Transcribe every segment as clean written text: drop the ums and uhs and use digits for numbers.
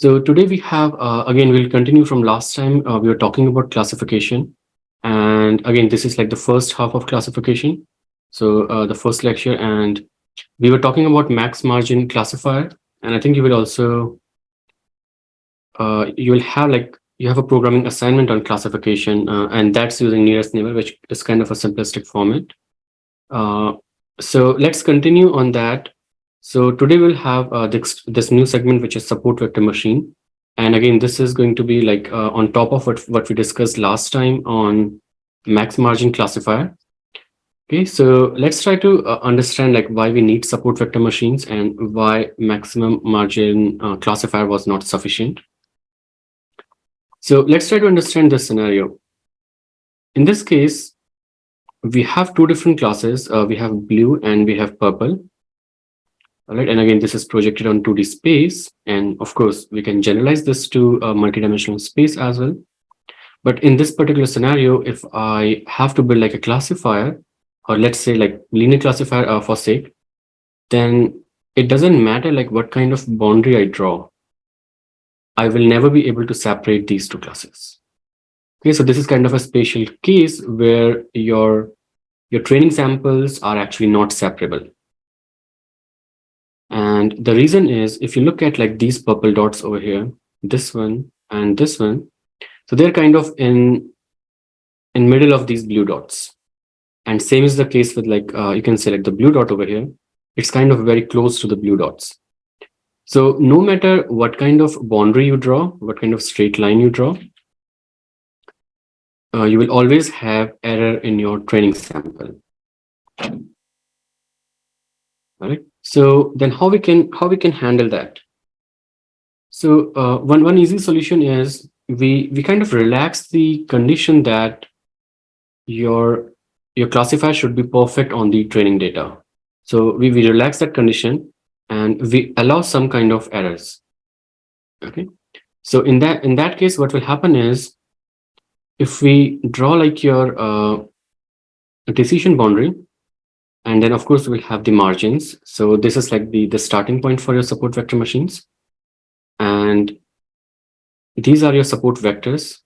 So today we have, again, we'll continue from last time. We were talking about classification. And again, this is like the first half of classification. So the first lecture, and we were talking about max margin classifier. And I think you will also, you will have like, you have a programming assignment on classification, and that's using nearest neighbor, which is kind of a simplistic format. So let's continue on that. So today we'll have this new segment, which is support vector machine. And again, this is going to be like on top of what we discussed last time on max margin classifier. Okay, so let's try to understand like why we need support vector machines and why maximum margin classifier was not sufficient. So let's try to understand this scenario. In this case, we have two different classes. We have blue and we have purple. All right, and again, this is projected on 2D space. And of course, we can generalize this to a multidimensional space as well. But in this particular scenario, if I have to build like a classifier, or let's say like linear classifier for sake, then it doesn't matter like what kind of boundary I draw. I will never be able to separate these two classes. Okay, so this is kind of a special case where your training samples are actually not separable. And the reason is, if you look at like these purple dots over here, this one and this one, so they're kind of in middle of these blue dots. And same is the case with like, you can say like the blue dot over here, it's kind of very close to the blue dots. So no matter what kind of boundary you draw, what kind of straight line you draw, you will always have error in your training sample. All right. So then how we can handle that? So one easy solution is we kind of relax the condition that your classifier should be perfect on the training data. So we relax that condition and we allow some kind of errors. Okay. So in that case, what will happen is, if we draw like your decision boundary, and then of course we'll have the margins. So this is like the starting point for your support vector machines. And these are your support vectors.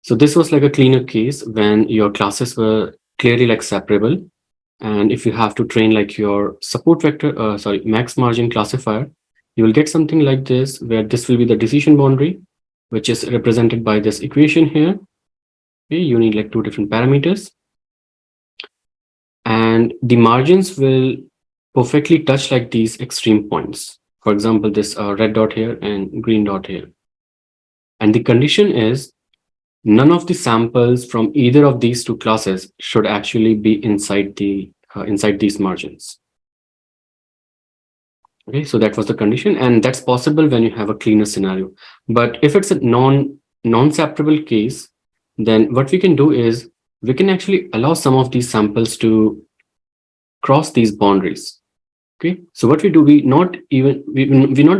So this was like a cleaner case when your classes were clearly like separable. And if you have to train like your support vector, max margin classifier, you will get something like this, where this will be the decision boundary, which is represented by this equation here. Okay, you need like two different parameters. And the margins will perfectly touch like these extreme points. For example, this red dot here and green dot here. And the condition is none of the samples from either of these two classes should actually be inside these margins. Okay, so that was the condition, and that's possible when you have a cleaner scenario. But if it's a non-separable case, then what we can do is we can actually allow some of these samples to cross these boundaries. Okay, so what we do, we not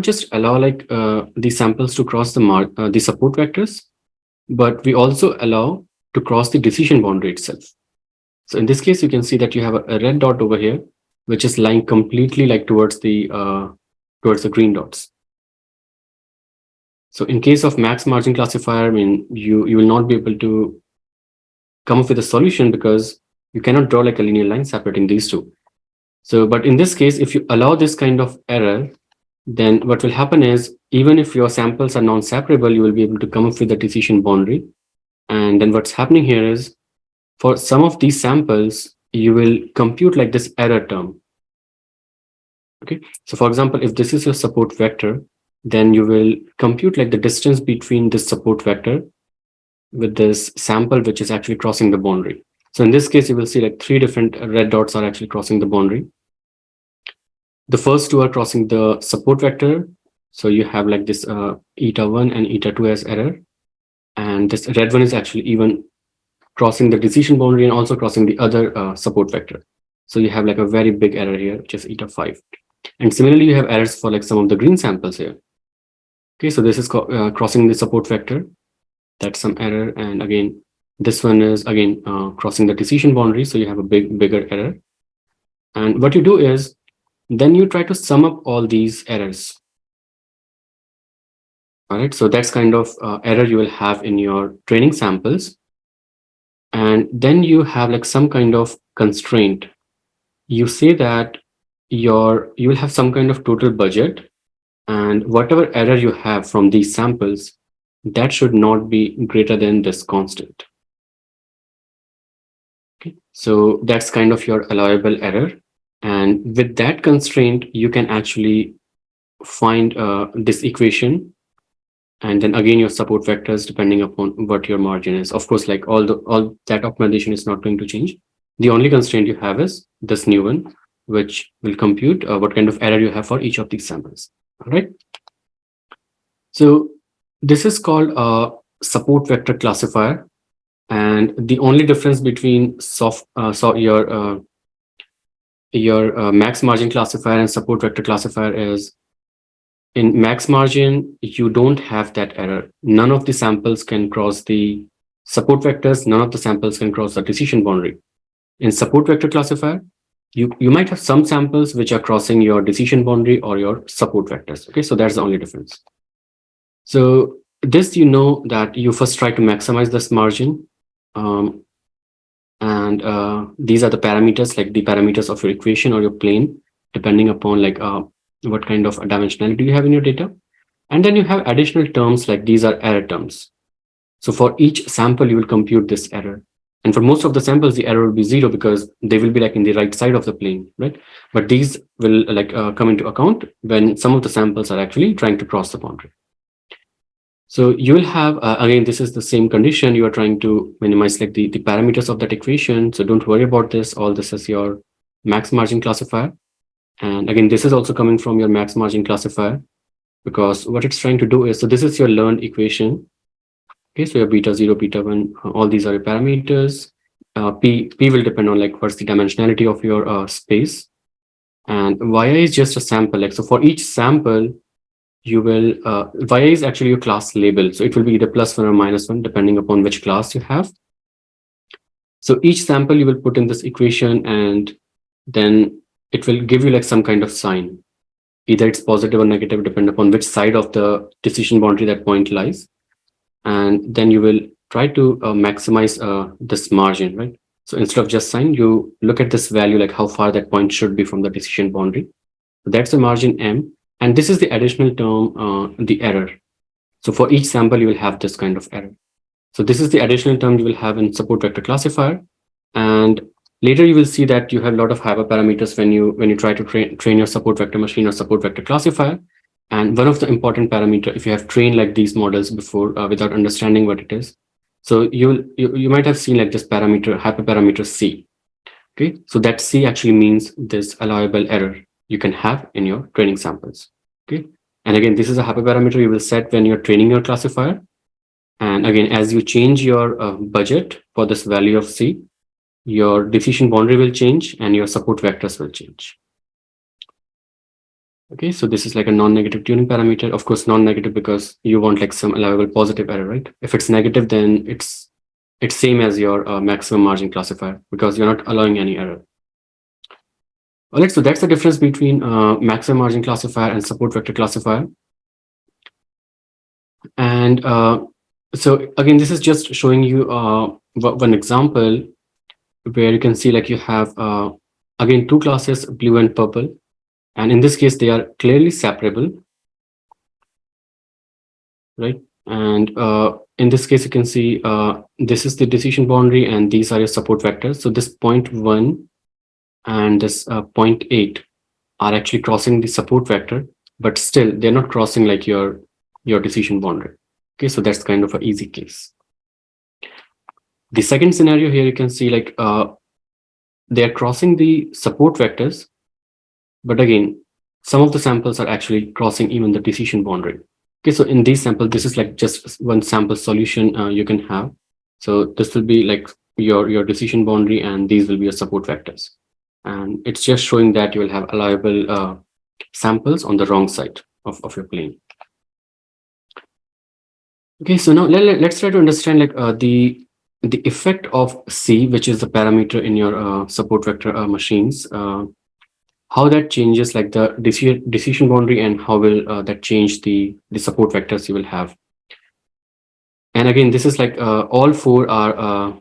just allow like these samples to cross the support vectors, but we also allow to cross the decision boundary itself. So in this case, you can see that you have a red dot over here, which is lying completely like towards the green dots. So in case of max margin classifier, I mean, you will not be able to come up with a solution because you cannot draw like a linear line separating these two. So, but in this case, if you allow this kind of error, then what will happen is, even if your samples are non-separable, you will be able to come up with a decision boundary. And then what's happening here is, for some of these samples, you will compute like this error term. Okay, so for example, if this is your support vector, then you will compute like the distance between this support vector with this sample, which is actually crossing the boundary. So in this case, you will see like three different red dots are actually crossing the boundary. The first two are crossing the support vector. So you have like this eta1 and eta2 as error. And this red one is actually even crossing the decision boundary and also crossing the other support vector. So you have like a very big error here, which is eta5. And similarly, you have errors for like some of the green samples here. Okay, so this is crossing the support vector. That's some error. And again, this one is again crossing the decision boundary. So you have a bigger error. And what you do is, then you try to sum up all these errors. All right, so that's kind of error you will have in your training samples. And then you have like some kind of constraint. You say that you will have some kind of total budget, and whatever error you have from these samples, that should not be greater than this constant. Okay, so that's kind of your allowable error. And with that constraint, you can actually find this equation, and then again your support vectors depending upon what your margin is. Of course, like all that optimization is not going to change. The only constraint you have is this new one, which will compute what kind of error you have for each of these samples. All right. So this is called a support vector classifier, and the only difference between your max margin classifier and support vector classifier is, in max margin, you don't have that error. None of the samples can cross the support vectors. None of the samples can cross the decision boundary. In support vector classifier, you might have some samples which are crossing your decision boundary or your support vectors. Okay, so that's the only difference. So this, that you first try to maximize this margin. And these are the parameters, like the parameters of your equation or your plane, depending upon like what kind of dimensionality you have in your data. And then you have additional terms, like these are error terms. So for each sample, you will compute this error. And for most of the samples, the error will be 0 because they will be like in the right side of the plane, right? But these will like come into account when some of the samples are actually trying to cross the boundary. So you will have, again, this is the same condition. You are trying to minimize like the parameters of that equation. So don't worry about this. All this is your max margin classifier. And again, this is also coming from your max margin classifier, because what it's trying to do is, so this is your learned equation. Okay, so your beta 0, beta 1, all these are your parameters. P will depend on like what's the dimensionality of your space. And yi is just a sample. Like, so for each sample, you will, yi is actually your class label. So it will be either +1 or -1, depending upon which class you have. So each sample you will put in this equation, and then it will give you like some kind of sign. Either it's positive or negative, depending upon which side of the decision boundary that point lies. And then you will try to maximize this margin, right? So instead of just sign, you look at this value, like how far that point should be from the decision boundary. So that's the margin M. And this is the additional term, the error. So for each sample, you will have this kind of error. So this is the additional term you will have in support vector classifier. And later you will see that you have a lot of hyperparameters when you try to train your support vector machine or support vector classifier. And one of the important parameter, if you have trained like these models before without understanding what it is, so you might have seen like this parameter, hyperparameter C. Okay, so that C actually means this allowable error you can have in your training samples. Okay, and again, this is a hyperparameter you will set when you're training your classifier. And again, as you change your budget for this value of C, your decision boundary will change and your support vectors will change. Okay, so this is like a non-negative tuning parameter. Of course, non-negative because you want like some allowable positive error, right? If it's negative, then it's same as your maximum margin classifier, because you're not allowing any error. All right, so that's the difference between maximum margin classifier and support vector classifier. And so again, this is just showing you one example where you can see like you have again two classes, blue and purple. And in this case, they are clearly separable, right? And in this case, you can see this is the decision boundary and these are your support vectors. So this 0.1 and this 0.8 are actually crossing the support vector, but still they're not crossing like your decision boundary. Okay, so that's kind of an easy case. The second scenario here, you can see like they're crossing the support vectors, but again, some of the samples are actually crossing even the decision boundary. Okay, so in these samples, this is like just one sample solution you can have. So this will be like your decision boundary, and these will be your support vectors. And it's just showing that you will have allowable samples on the wrong side of your plane. Okay, so now let's try to understand like the effect of C, which is the parameter in your support vector machines. how that changes like the decision boundary, and how will that change the support vectors you will have. And again, this is like all four are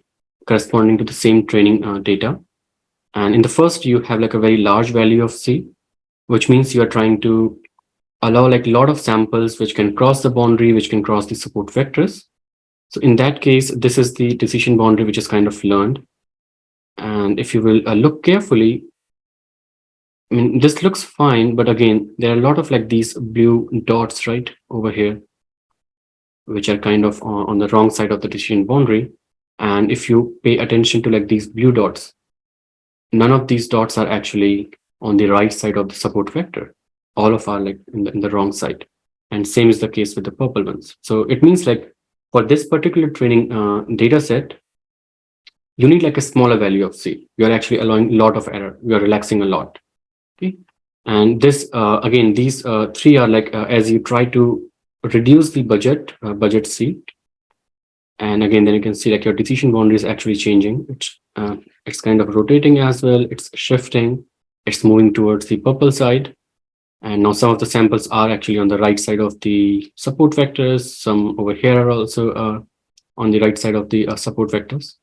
corresponding to the same training data. And in the first, you have like a very large value of C, which means you are trying to allow like a lot of samples which can cross the boundary, which can cross the support vectors. So in that case, this is the decision boundary which is kind of learned. And if you will look carefully, I mean, this looks fine, but again, there are a lot of like these blue dots right over here, which are kind of on the wrong side of the decision boundary. And if you pay attention to like these blue dots, none of these dots are actually on the right side of the support vector. All of are like in the wrong side. And same is the case with the purple ones. So it means like for this particular training data set, you need like a smaller value of C. You're actually allowing a lot of error. You're relaxing a lot. Okay. And this, again, these three are like, as you try to reduce the budget C. And again, then you can see like your decision boundary is actually changing. It's kind of rotating as well. It's shifting. It's moving towards the purple side. And now some of the samples are actually on the right side of the support vectors. Some over here are also on the right side of the support vectors.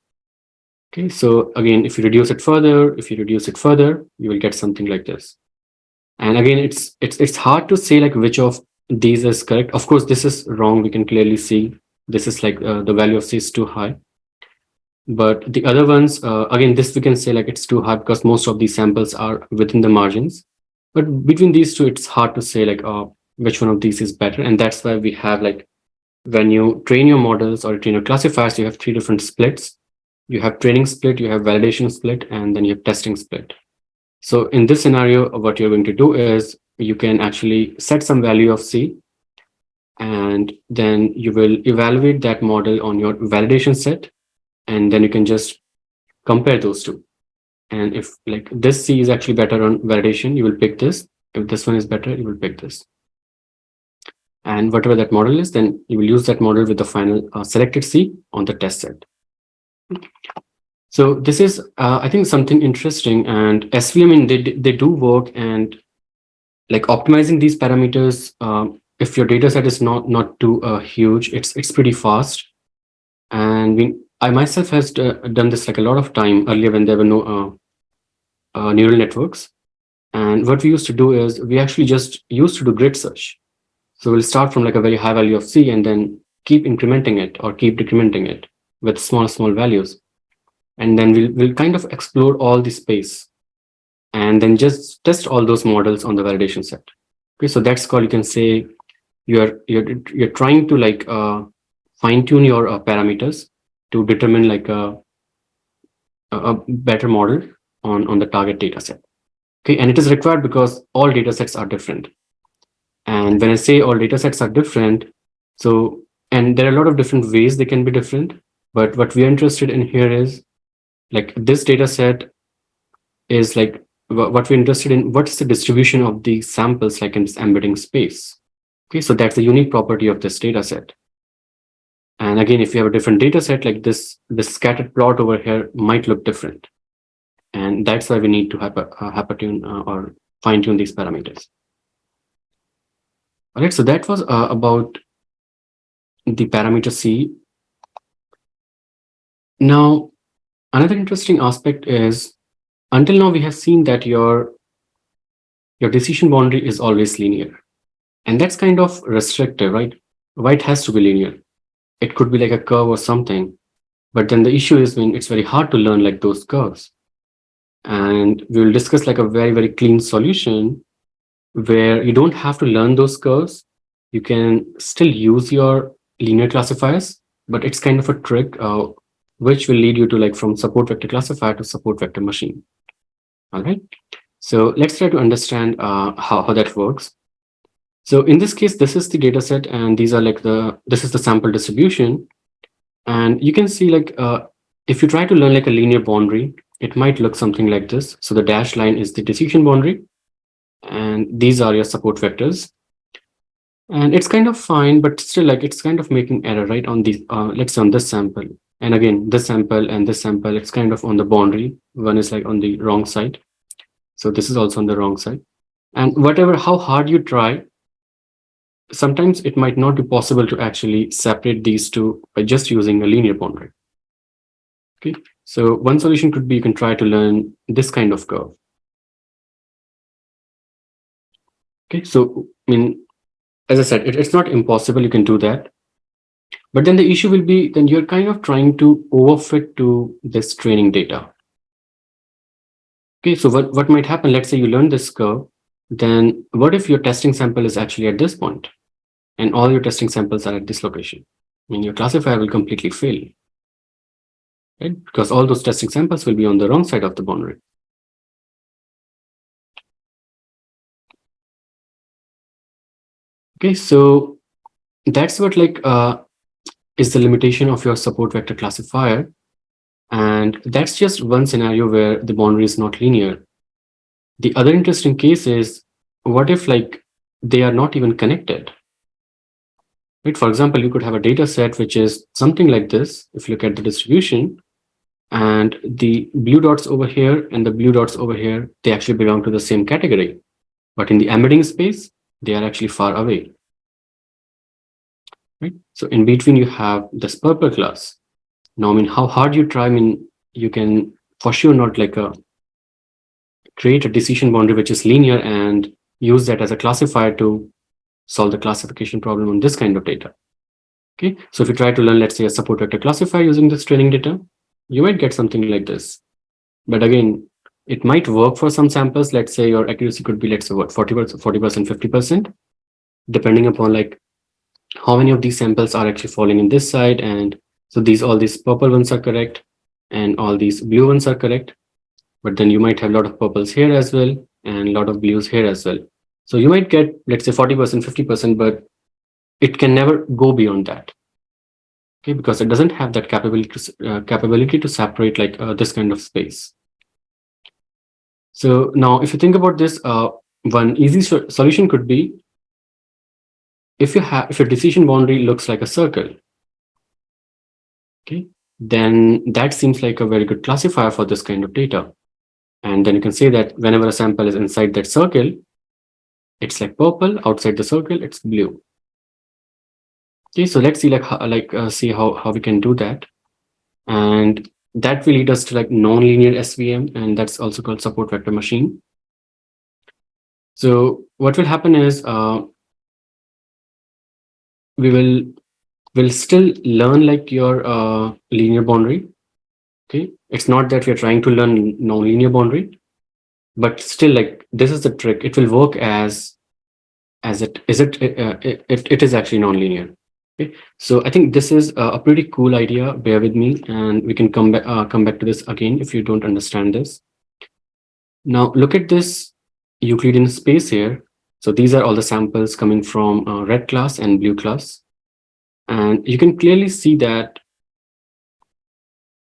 Okay, so again, if you reduce it further, you will get something like this. And again, it's hard to say like which of these is correct. Of course, this is wrong. We can clearly see this is like the value of C is too high. But the other ones, again, this we can say like it's too high because most of these samples are within the margins. But between these two, it's hard to say like which one of these is better. And that's why we have like when you train your models or train your classifiers, you have three different splits. You have training split, you have validation split, and then you have testing split. So in this scenario, what you're going to do is you can actually set some value of C, and then you will evaluate that model on your validation set, and then you can just compare those two. And if like this C is actually better on validation, you will pick this. If this one is better, you will pick this. And whatever that model is, then you will use that model with the final selected C on the test set. So this is, I think, something interesting. And SVM, they do work, and like optimizing these parameters. If your data set is not too huge, it's pretty fast. And I myself has done this like a lot of time earlier when there were no neural networks. And what we used to do is we actually just used to do grid search. So we'll start from like a very high value of C and then keep incrementing it or keep decrementing it with small values. And then we'll kind of explore all the space and then just test all those models on the validation set. Okay, so that's called, you can say you're trying to like fine tune your parameters to determine like a better model on the target data set. Okay, and it is required because all data sets are different. And when I say all data sets are different, so, and there are a lot of different ways they can be different, but what we are interested in here is like this data set is like what we're interested in, what's the distribution of the samples like in this embedding space. Okay, so that's the unique property of this data set. And again, if you have a different data set like this scattered plot over here might look different. And that's why we need to hypertune or fine tune these parameters. All right, so that was about the parameter C. Now, another interesting aspect is, until now we have seen that your decision boundary is always linear. And that's kind of restrictive, right? Why it has to be linear? It could be like a curve or something. But then the issue is when it's very hard to learn like those curves. And we will discuss like a very, very clean solution where you don't have to learn those curves. You can still use your linear classifiers, but it's kind of a trick which will lead you to like from support vector classifier to support vector machine. All right. So let's try to understand how that works. So in this case, this is the data set, and these are like this is the sample distribution. And you can see like if you try to learn like a linear boundary, it might look something like this. So the dashed line is the decision boundary, and these are your support vectors. And it's kind of fine, but still like it's kind of making error, right? On these, let's say on this sample. And again, this sample and this sample, it's kind of on the boundary. One is like on the wrong side. So this is also on the wrong side. And how hard you try, sometimes it might not be possible to actually separate these two by just using a linear boundary. Okay, so one solution could be you can try to learn this kind of curve. Okay, so I mean, as I said, it's not impossible, you can do that. But then the issue will be, then you're kind of trying to overfit to this training data. Okay, so what might happen, let's say you learn this curve, then what if your testing sample is actually at this point and all your testing samples are at this location? I mean, your classifier will completely fail, right? Because all those testing samples will be on the wrong side of the boundary. Okay, so that's what is the limitation of your support vector classifier. And that's just one scenario where the boundary is not linear. The other interesting case is, what if they are not even connected? Right? For example, you could have a data set which is something like this. If you look at the distribution, and the blue dots over here and the blue dots over here, they actually belong to the same category. But in the embedding space, they are actually far away. Right? So in between, you have this purple class. Now, I mean, how hard you try, I mean, you can for sure not create a decision boundary which is linear and use that as a classifier to solve the classification problem on this kind of data. Okay, so if you try to learn, let's say, a support vector classifier using this training data, you might get something like this. But again, it might work for some samples. Let's say your accuracy could be, let's say, what, 40%, 50%, depending upon how many of these samples are actually falling in this side. And so all these purple ones are correct and all these blue ones are correct. But then you might have a lot of purples here as well and a lot of blues here as well. So you might get, let's say, 40%, 50%, but it can never go beyond that. Okay, because it doesn't have that capability to separate this kind of space. So now, if you think about this, one easy solution could be, if your decision boundary looks like a circle, okay, then that seems like a very good classifier for this kind of data. And then you can say that whenever a sample is inside that circle, it's like purple. Outside the circle, it's blue. Okay, so let's see see how we can do that. And that will lead us to nonlinear SVM, and that's also called support vector machine. So what will happen is we'll still learn your linear boundary. Okay, it's not that we're trying to learn nonlinear boundary, but still this is the trick. It will work as it is actually nonlinear. Okay, so I think this is a pretty cool idea. Bear with me, and we can come back to this again if you don't understand this. Now look at this Euclidean space here. So these are all the samples coming from red class and blue class, and you can clearly see that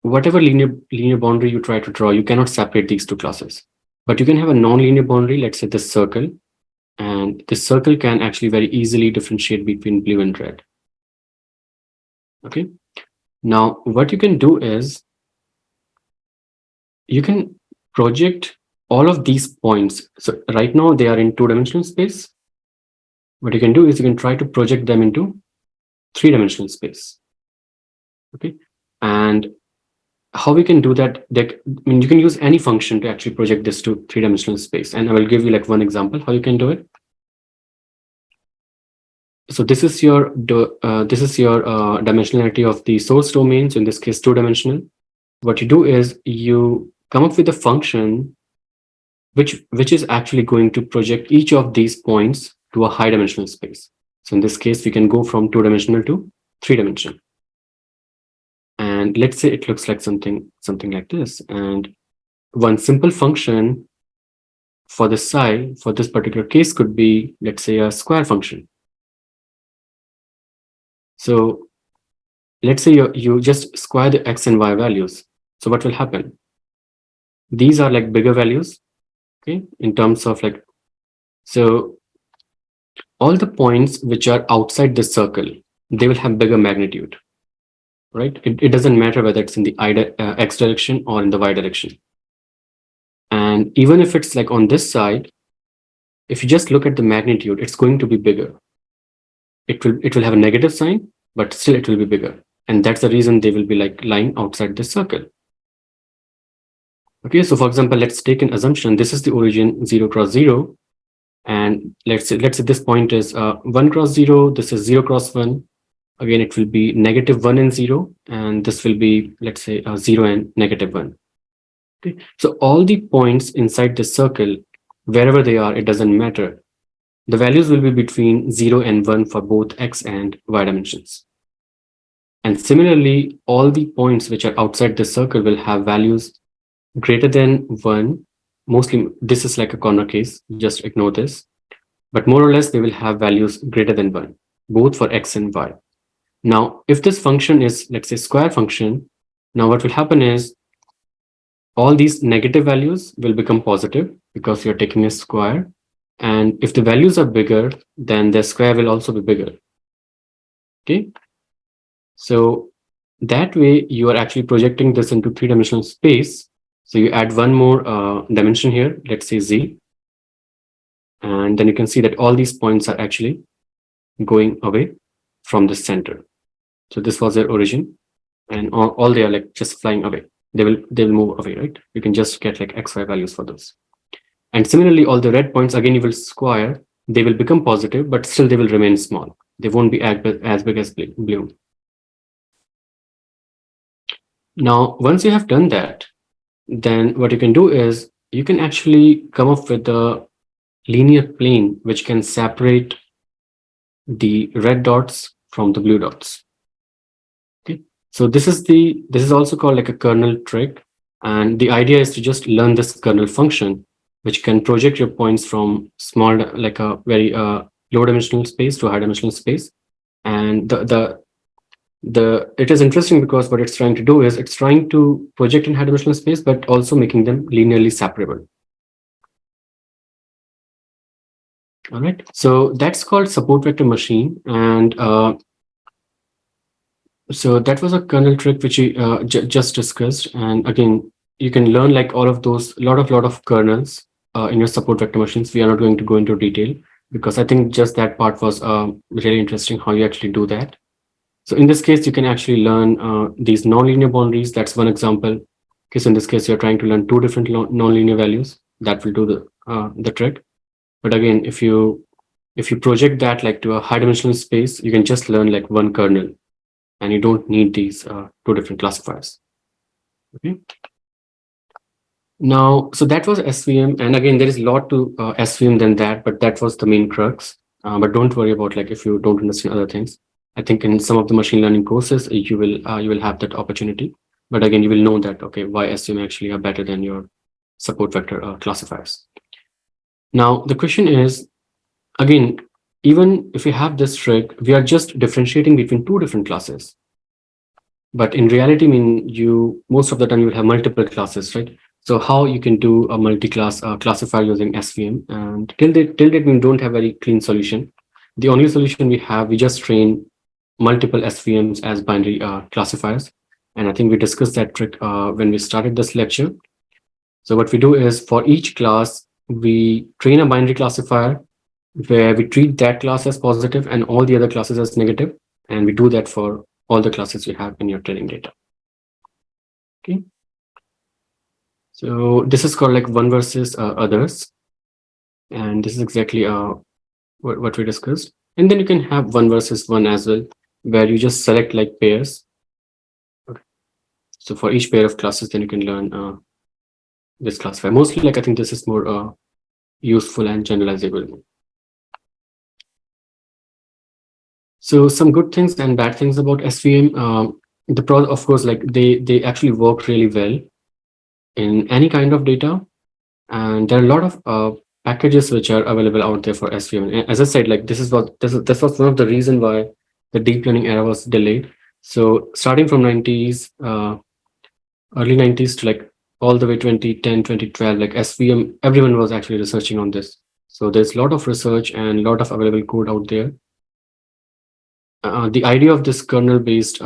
whatever linear boundary you try to draw, you cannot separate these two classes. But you can have a non-linear boundary. Let's say this circle, and this circle can actually very easily differentiate between blue and red. Okay, now what you can do is you can project all of these points. So right now they are in two-dimensional space. What you can do is you can try to project them into three-dimensional space. Okay, and how we can do that, I mean, you can use any function to actually project this to three-dimensional space. And I will give you one example how you can do it. So this is your dimensionality of the source domain. So in this case, two-dimensional. What you do is you come up with a function which is actually going to project each of these points to a high dimensional space. So in this case, we can go from two-dimensional to three-dimensional. And let's say it looks like something like this. And one simple function for this psi, for this particular case, could be, let's say, a square function. So let's say you just square the x and y values. So what will happen? These are bigger values, okay, in terms of so all the points which are outside this circle, they will have bigger magnitude, right? It doesn't matter whether it's in the x direction or in the y direction. And even if it's like on this side, if you just look at the magnitude, it's going to be bigger. It will have a negative sign, but still it will be bigger. And that's the reason they will be like lying outside this circle. Okay, so for example, let's take an assumption. This is the origin 0 cross 0. And let's say this point is 1 cross 0. This is 0 cross 1. Again, it will be negative 1 and 0. And this will be, let's say, 0 and negative 1. Okay, so all the points inside the circle, wherever they are, it doesn't matter. The values will be between 0 and 1 for both x and y dimensions. And similarly, all the points which are outside the circle will have values greater than 1. Mostly, this is like a corner case, just ignore this. But more or less, they will have values greater than 1, both for x and y. Now, if this function is, let's say, square function, now what will happen is all these negative values will become positive because you're taking a square. And if the values are bigger, then the square will also be bigger. Okay. So that way you are actually projecting this into three-dimensional space. So you add one more dimension here, let's say z. And then you can see that all these points are actually going away from the center. So this was their origin, and all they are like just flying away. They will move away, right? You can just get like xy values for those. And similarly, all the red points, again, you will square, they will become positive, but still they will remain small. They won't be as big as blue. Now, once you have done that, then what you can do is you can actually come up with a linear plane which can separate the red dots from the blue dots. Okay, so this is also called like a kernel trick, and the idea is to just learn this kernel function which can project your points from small, like a very low dimensional space to a high dimensional space. And it is interesting because what it's trying to do is it's trying to project in high dimensional space, but also making them linearly separable. All right, so that's called support vector machine. And so that was a kernel trick which we just discussed. And again, you can learn like all of those, lot of kernels in your support vector machines. We are not going to go into detail because I think just that part was really interesting how you actually do that. So in this case, you can actually learn these nonlinear boundaries. That's one example. Okay, so in this case, you're trying to learn two different nonlinear values. That will do the trick. But again, if you project that like to a high dimensional space, you can just learn like one kernel, and you don't need these two different classifiers. Okay. Now, so that was SVM, and again, there is a lot to SVM than that, but that was the main crux. But don't worry about like if you don't understand other things. I think in some of the machine learning courses, you will have that opportunity. But again, you will know that, okay, why SVM actually are better than your support vector classifiers. Now, the question is, again, even if we have this trick, we are just differentiating between two different classes. But in reality, I mean, most of the time you will have multiple classes, right? So how you can do a multi-class classifier using SVM? And till date, we don't have a very clean solution. The only solution we have, we just train multiple SVMs as binary classifiers. And I think we discussed that trick when we started this lecture. So what we do is for each class, we train a binary classifier where we treat that class as positive and all the other classes as negative. And we do that for all the classes you have in your training data. Okay. So this is called like one versus others. And this is exactly what we discussed. And then you can have one versus one as well, where you just select like pairs. Okay. So for each pair of classes, then you can learn this classifier. Mostly like I think this is more useful and generalizable. So some good things and bad things about SVM. Of course, like they actually work really well in any kind of data, and there are a lot of packages which are available out there for SVM. And as I said, like this was one of the reason why the deep learning era was delayed. So starting from early 90s to like all the way 2010, 2012, like SVM, everyone was actually researching on this. So there's a lot of research and a lot of available code out there. The idea of this kernel-based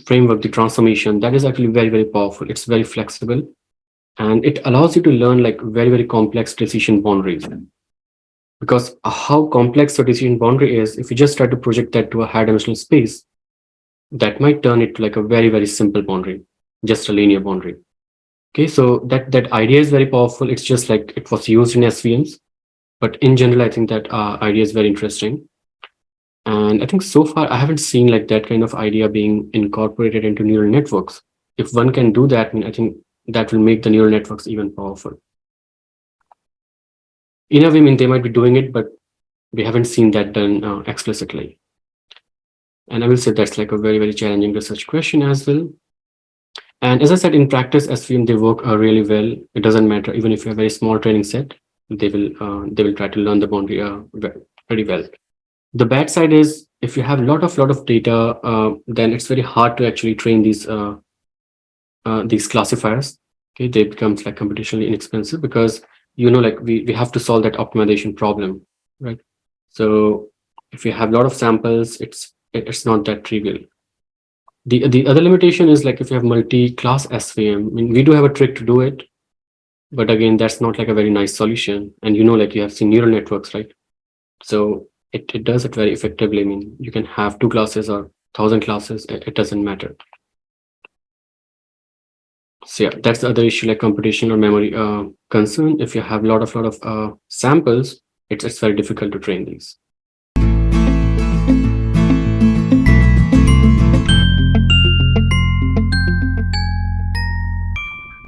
framework, the transformation, that is actually very, very powerful. It's very flexible. And it allows you to learn like very, very complex decision boundaries. Because how complex a decision boundary is, if you just try to project that to a high dimensional space, that might turn it to like a very, very simple boundary, just a linear boundary. Okay, so that idea is very powerful. It's just like it was used in SVMs, but in general, I think that idea is very interesting. And I think so far I haven't seen like that kind of idea being incorporated into neural networks. If one can do that, I mean, I think that will make the neural networks even powerful. In a way, I mean, they might be doing it, but we haven't seen that done explicitly. And I will say that's like a very, very challenging research question as well. And as I said, in practice, SVM, they work really well. It doesn't matter, even if you have a very small training set, they will try to learn the boundary pretty well. The bad side is if you have a lot of data, then it's very hard to actually train these classifiers. Okay, they becomes like computationally inexpensive because like we have to solve that optimization problem, right? So if you have a lot of samples, it's not that trivial. The other limitation is like if you have multi-class SVM. I mean, we do have a trick to do it, but again, that's not like a very nice solution. And like you have seen neural networks, right? So it does it very effectively. I mean, you can have 2 classes or 1,000 classes. It doesn't matter. So yeah, that's the other issue, like computational or memory concern. If you have a lot of samples, it's very difficult to train these.